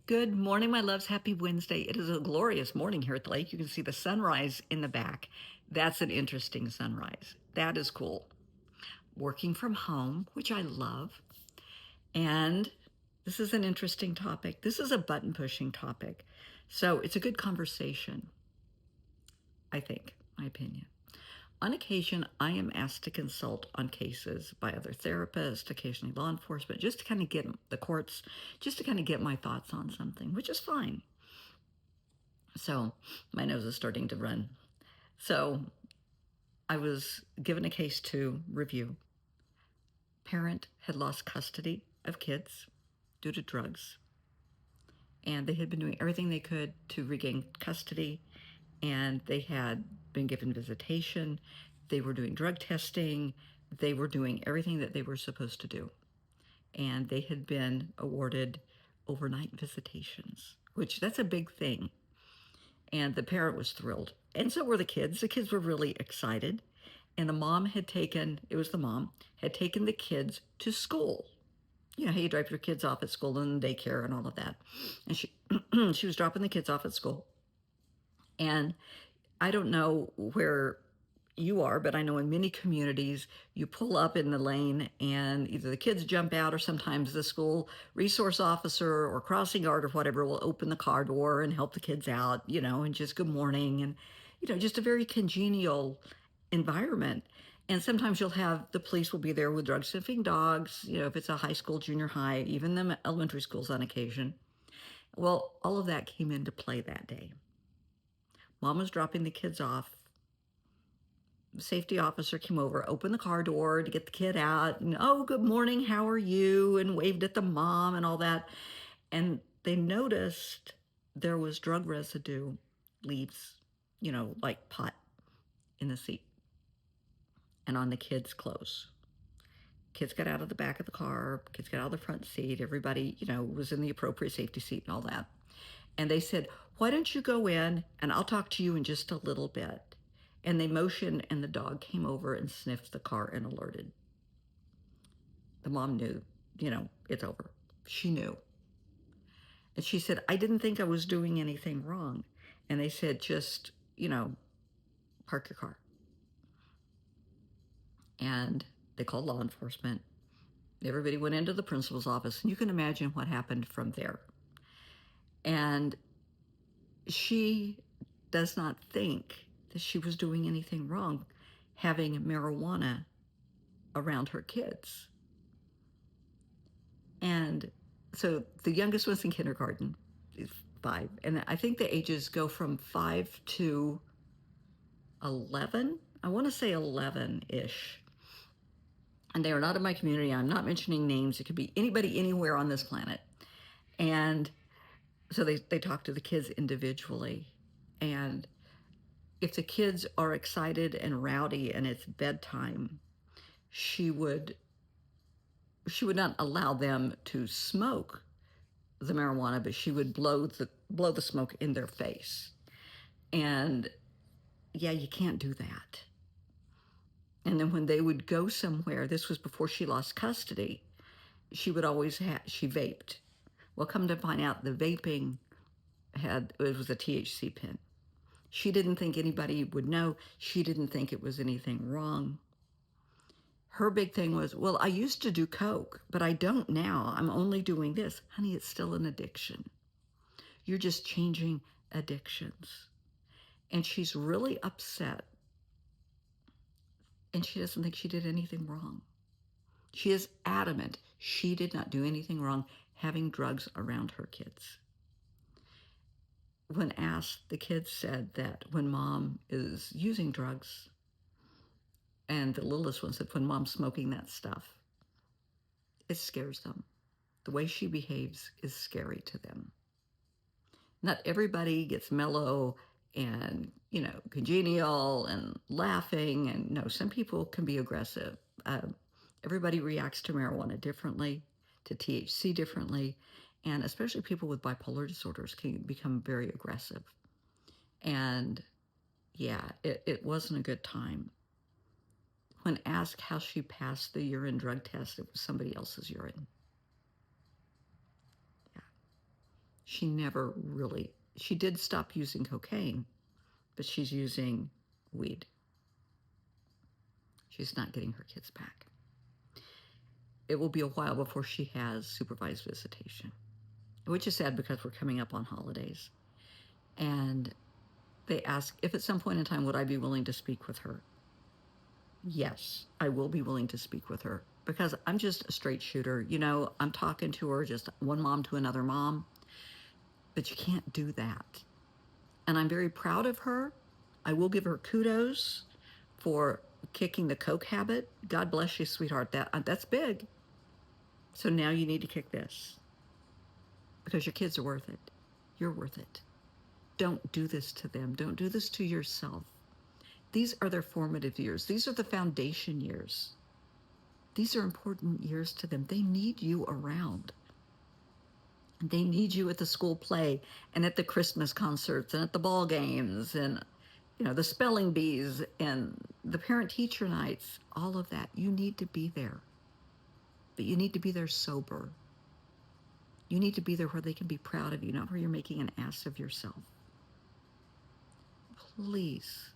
Good morning, my loves. Happy Wednesday. It is a glorious morning here at the lake. You can see the sunrise in the back. That's an interesting sunrise. That is cool. Working from home, which I love. And this is an interesting topic. This is a button pushing topic. So it's a good conversation, I think, my opinion. On occasion, I am asked to consult on cases by other therapists, occasionally law enforcement, just to kind of get the courts, just to kind of get my thoughts on something, which is fine. So my nose is starting to run. So I was given a case to review. Parent had lost custody of kids due to drugs, and they had been doing everything they could to regain custody, and they had been given visitation. They were doing drug testing. They were doing everything that they were supposed to do, and they had been awarded overnight visitations, which that's a big thing. And the parent was thrilled. And so were the kids. The kids were really excited. And the mom had taken, it was the mom, had taken the kids to school. You know, how you drop your kids off at school and daycare and all of that. And she was dropping the kids off at school. And I don't know where you are, but I know in many communities, you pull up in the lane and either the kids jump out or sometimes the school resource officer or crossing guard or whatever will open the car door and help the kids out, and just good morning and, just a very congenial environment. And sometimes you'll have the police will be there with drug sniffing dogs, if it's a high school, junior high, even the elementary schools on occasion. Well, all of that came into play that day. Mom was dropping the kids off. Safety officer came over, opened the car door to get the kid out, and oh, good morning, how are you? And waved at the mom and all that. And they noticed there was drug residue, leaves, like pot in the seat and on the kids' clothes. Kids got out of the back of the car, kids got out of the front seat, everybody, was in the appropriate safety seat and all that. And they said, why don't you go in and I'll talk to you in just a little bit. And they motioned, and the dog came over and sniffed the car and alerted. The mom knew, it's over. She knew. And she said, I didn't think I was doing anything wrong. And they said, just, park your car. And they called law enforcement. Everybody went into the principal's office, and you can imagine what happened from there. And she does not think that she was doing anything wrong having marijuana around her kids. And so the youngest was in kindergarten, is 5. And I think the ages go from 5 to 11. I want to say 11-ish. And they are not in my community. I'm not mentioning names. It could be anybody anywhere on this planet. And so they talk to the kids individually. And if the kids are excited and rowdy and it's bedtime, she would not allow them to smoke the marijuana, but she would blow the smoke in their face. And yeah, you can't do that. And then when they would go somewhere, this was before she lost custody, she would always she vaped. Well, come to find out, the vaping it was a THC pen. She didn't think anybody would know. She didn't think it was anything wrong. Her big thing was, well, I used to do coke, but I don't now. I'm only doing this. Honey, it's still an addiction. You're just changing addictions. And she's really upset. And she doesn't think she did anything wrong. She is adamant she did not do anything wrong having drugs around her kids. When asked, the kids said that when mom is using drugs, and the littlest one said when mom's smoking that stuff, it scares them. The way she behaves is scary to them. Not everybody gets mellow and, congenial and laughing. And no, some people can be aggressive. Everybody reacts to marijuana differently, to THC differently, and especially people with bipolar disorders can become very aggressive. And yeah, it wasn't a good time. When asked how she passed the urine drug test, it was somebody else's urine. Yeah. She never really, she did stop using cocaine, but she's using weed. She's not getting her kids back. It will be a while before she has supervised visitation, which is sad because we're coming up on holidays. And they ask if at some point in time would I be willing to speak with her. Yes, I will be willing to speak with her because I'm just a straight shooter. You know, I'm talking to her just one mom to another mom, but you can't do that. And I'm very proud of her. I will give her kudos for kicking the coke habit. God bless you, sweetheart. That's big. So now you need to kick this because your kids are worth it. You're worth it. Don't do this to them. Don't do this to yourself. These are their formative years. These are the foundation years. These are important years to them. They need you around. They need you at the school play and at the Christmas concerts and at the ball games and, you know, the spelling bees and the parent teacher nights, all of that. You need to be there. But you need to be there sober. You need to be there where they can be proud of you, not where you're making an ass of yourself. Please,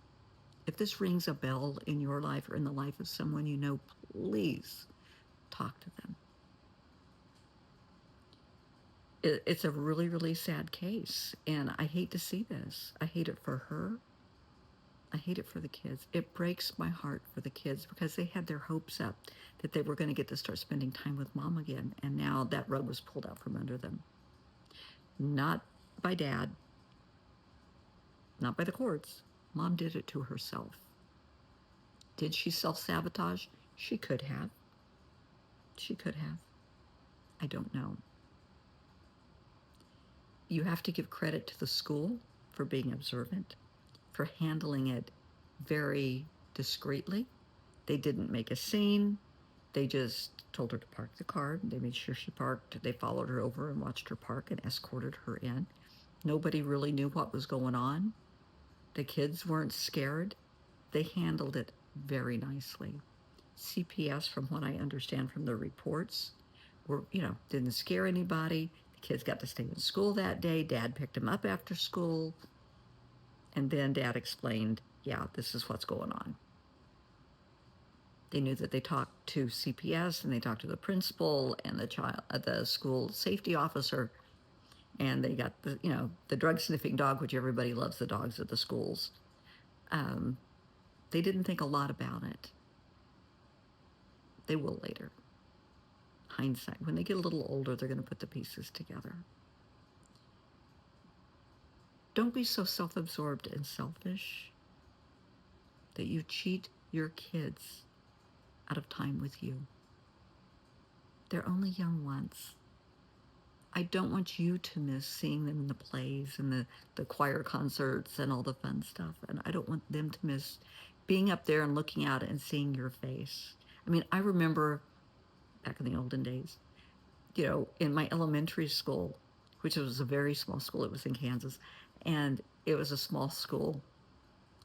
if this rings a bell in your life or in the life of someone you know, please talk to them. It's a really, really sad case, and I hate to see this. I hate it for her. I hate it for the kids. It breaks my heart for the kids because they had their hopes up that they were going to get to start spending time with mom again, and now that rug was pulled out from under them. Not by dad, not by the courts. Mom did it to herself. Did she self-sabotage? She could have. She could have. I don't know. You have to give credit to the school for being observant, for handling it very discreetly. They didn't make a scene. They just told her to park the car. They made sure she parked. They followed her over and watched her park and escorted her in. Nobody really knew what was going on. The kids weren't scared. They handled it very nicely. CPS, from what I understand from the reports, didn't scare anybody. The kids got to stay in school that day. Dad picked them up after school. And then Dad explained, yeah, this is what's going on. They knew that they talked to CPS and they talked to the principal and the school safety officer, and they got the drug sniffing dog, which everybody loves the dogs at the schools. They didn't think a lot about it. They will later. Hindsight, when they get a little older, they're going to put the pieces together. Don't be so self-absorbed and selfish that you cheat your kids out of time with you. They're only young once. I don't want you to miss seeing them in the plays and the choir concerts and all the fun stuff. And I don't want them to miss being up there and looking out and seeing your face. I mean, I remember back in the olden days, in my elementary school, which was a very small school, it was in Kansas, and it was a small school,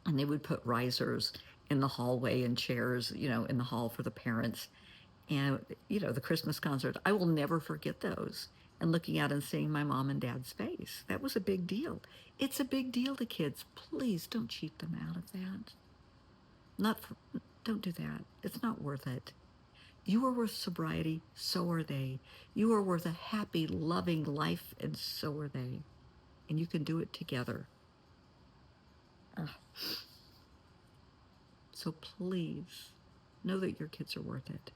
and they would put risers in the hallway and chairs, in the hall for the parents. And, the Christmas concert, I will never forget those. And looking out and seeing my mom and dad's face. That was a big deal. It's a big deal to kids. Please don't cheat them out of that. Don't do that. It's not worth it. You are worth sobriety, so are they. You are worth a happy, loving life, and so are they. And you can do it together. So please, know that your kids are worth it.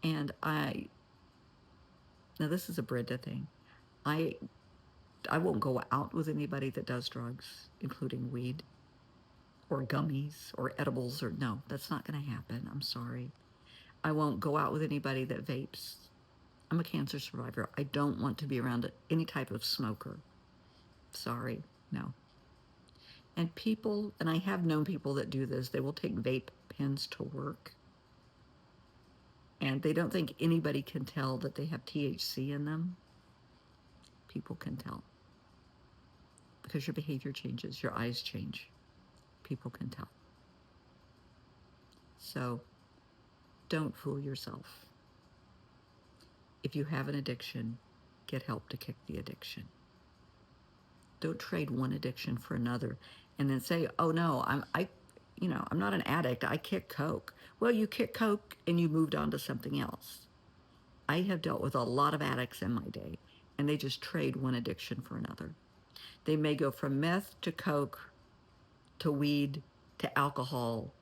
And now this is a Brenda thing. I won't go out with anybody that does drugs, including weed or gummies or edibles no, that's not going to happen. I'm sorry. I won't go out with anybody that vapes. I'm a cancer survivor. I don't want to be around any type of smoker. Sorry, no. And I have known people that do this, they will take vape pens to work. And they don't think anybody can tell that they have THC in them. People can tell. Because your behavior changes, your eyes change. People can tell. So don't fool yourself. If you have an addiction, get help to kick the addiction. Don't trade one addiction for another and then say, "Oh no, I'm not an addict. I kick coke." Well, you kick coke and you moved on to something else. I have dealt with a lot of addicts in my day, and they just trade one addiction for another. They may go from meth to coke to weed to alcohol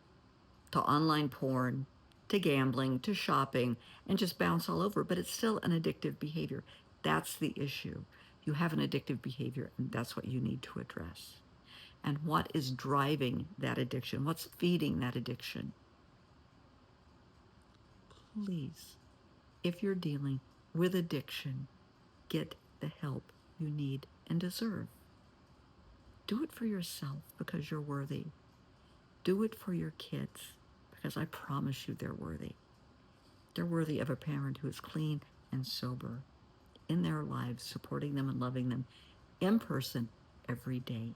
to online porn to gambling to shopping and just bounce all over, but it's still an addictive behavior. That's the issue. You have an addictive behavior, and that's what you need to address. And what is driving that addiction? What's feeding that addiction? Please, if you're dealing with addiction, get the help you need and deserve. Do it for yourself because you're worthy. Do it for your kids because I promise you they're worthy. They're worthy of a parent who is clean and sober in their lives, supporting them and loving them in person every day.